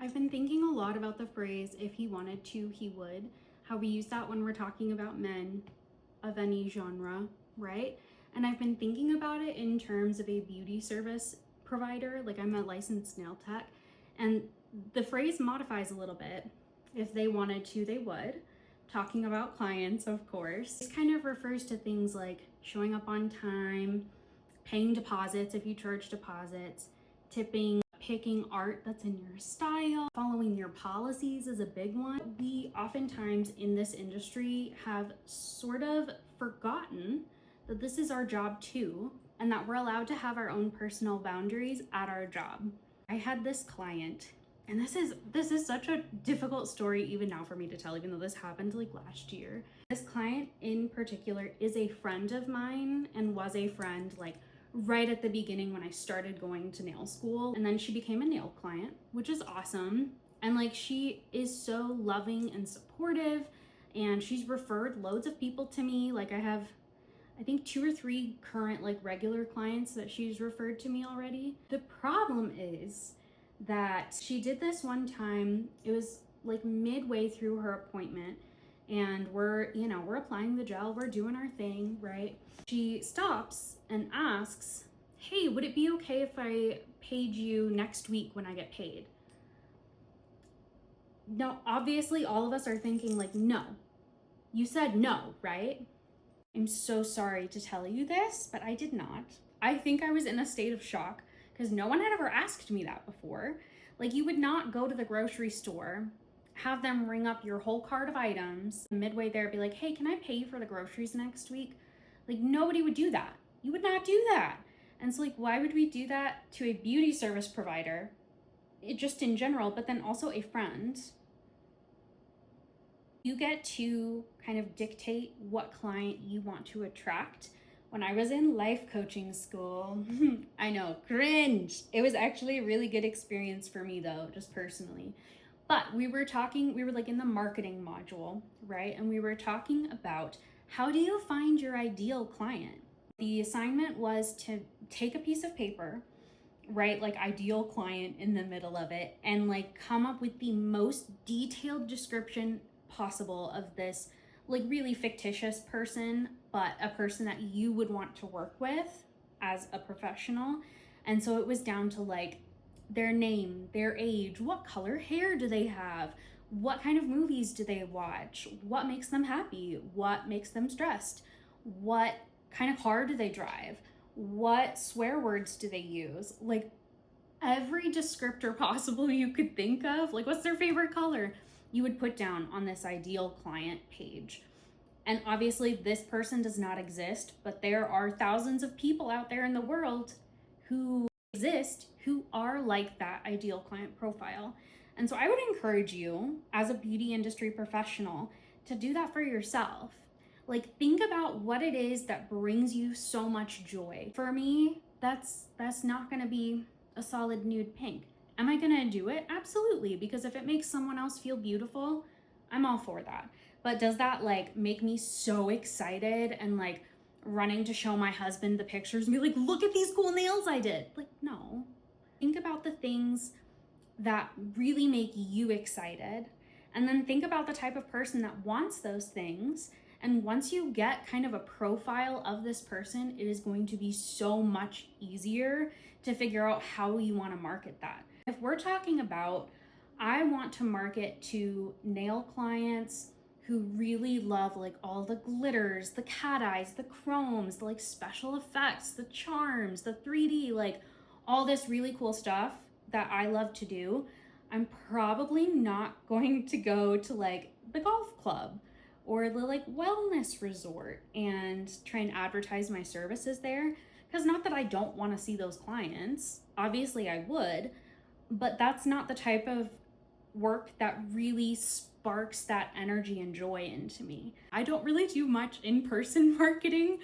I've been thinking a lot about the phrase, if he wanted to, he would. How we use that when we're talking about men of any genre, right? And I've been thinking about it in terms of a beauty service provider. Like, I'm a licensed nail tech, and the phrase modifies a little bit. If they wanted to, they would. Talking about clients, of course. This kind of refers to things like showing up on time, paying deposits if you charge deposits, tipping, picking art that's in your style, following your policies is a big one. We oftentimes in this industry have sort of forgotten that this is our job too, and that we're allowed to have our own personal boundaries at our job. I had this client, and this is such a difficult story even now for me to tell, even though this happened like last year. This client in particular is a friend of mine and was a friend like right at the beginning when I started going to nail school, and then she became a nail client, which is awesome. And like, she is so loving and supportive, and she's referred loads of people to me. Like, I have, I think 2 or 3 current like regular clients that she's referred to me already. The problem is that she did this one time. It was like midway through her appointment, and we're applying the gel, we're doing our thing, right? She stops and asks, hey, would it be okay if I paid you next week when I get paid? Now, obviously all of us are thinking like, no, you said no, right? I'm so sorry to tell you this, but I did not. I think I was in a state of shock because no one had ever asked me that before. Like, you would not go to the grocery store, have them ring up your whole cart of items, midway there be like, hey, can I pay you for the groceries next week? Like, nobody would do that. You would not do that. And so like, why would we do that to a beauty service provider? Just in general, but then also a friend. You get to kind of dictate what client you want to attract. When I was in life coaching school, I know, cringe. It was actually a really good experience for me though, just personally. But we were like in the marketing module, right? And we were talking about how do you find your ideal client? The assignment was to take a piece of paper, write like ideal client in the middle of it, and like come up with the most detailed description possible of this like really fictitious person, but a person that you would want to work with as a professional. And so it was down to like their name, their age, what color hair do they have, what kind of movies do they watch, what makes them happy, what makes them stressed, what kind of car do they drive, what swear words do they use, like every descriptor possible you could think of, like what's their favorite color, you would put down on this ideal client page. And obviously this person does not exist, but there are thousands of people out there in the world who exist who are like that ideal client profile. And so I would encourage you as a beauty industry professional to do that for yourself. Like, think about what it is that brings you so much joy. For me, that's not gonna be a solid nude pink. Am I gonna do it? Absolutely, because if it makes someone else feel beautiful, I'm all for that. But does that like make me so excited and like running to show my husband the pictures and be like, look at these cool nails I did? Like, no. Think about the things that really make you excited, and then think about the type of person that wants those things. And once you get kind of a profile of this person, it is going to be so much easier to figure out how you want to market that. If we're talking about, I want to market to nail clients who really love like all the glitters, the cat eyes, the chromes, the like special effects, the charms, the 3D, like all this really cool stuff that I love to do, I'm probably not going to go to like the golf club or the like wellness resort and try and advertise my services there. Because not that I don't want to see those clients, obviously I would, but that's not the type of work that really sparks that energy and joy into me. I don't really do much in-person marketing,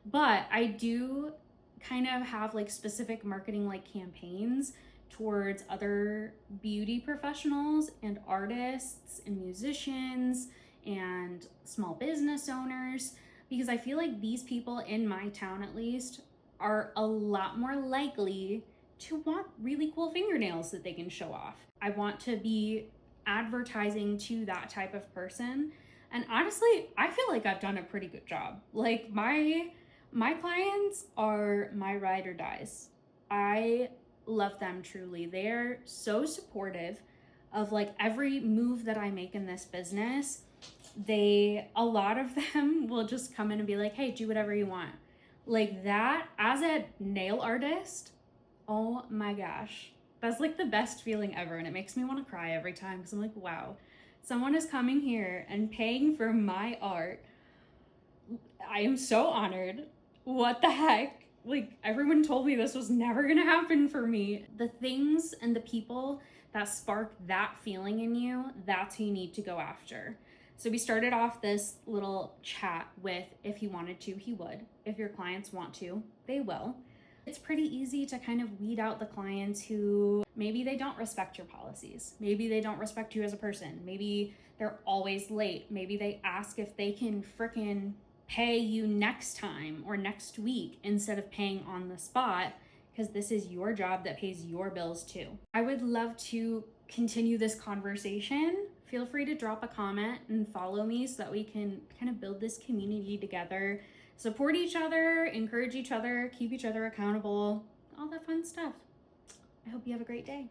but I do kind of have like specific marketing like campaigns towards other beauty professionals and artists and musicians and small business owners, because I feel like these people in my town at least are a lot more likely to want really cool fingernails that they can show off. I want to be advertising to that type of person. And honestly, I feel like I've done a pretty good job. Like my clients are my ride or dies. I love them truly. They're so supportive of like every move that I make in this business. A lot of them will just come in and be like, hey, do whatever you want. Like that, as a nail artist, oh my gosh, that's like the best feeling ever. And it makes me want to cry every time because I'm like, wow, someone is coming here and paying for my art. I am so honored. What the heck? Like, everyone told me this was never gonna happen for me. The things and the people that spark that feeling in you, that's who you need to go after. So we started off this little chat with, if he wanted to, he would. If your clients want to, they will. It's pretty easy to kind of weed out the clients who maybe they don't respect your policies. Maybe they don't respect you as a person. Maybe they're always late. Maybe they ask if they can frickin' pay you next time or next week instead of paying on the spot, because this is your job that pays your bills too. I would love to continue this conversation. Feel free to drop a comment and follow me so that we can kind of build this community together, support each other, encourage each other, keep each other accountable, all that fun stuff. I hope you have a great day.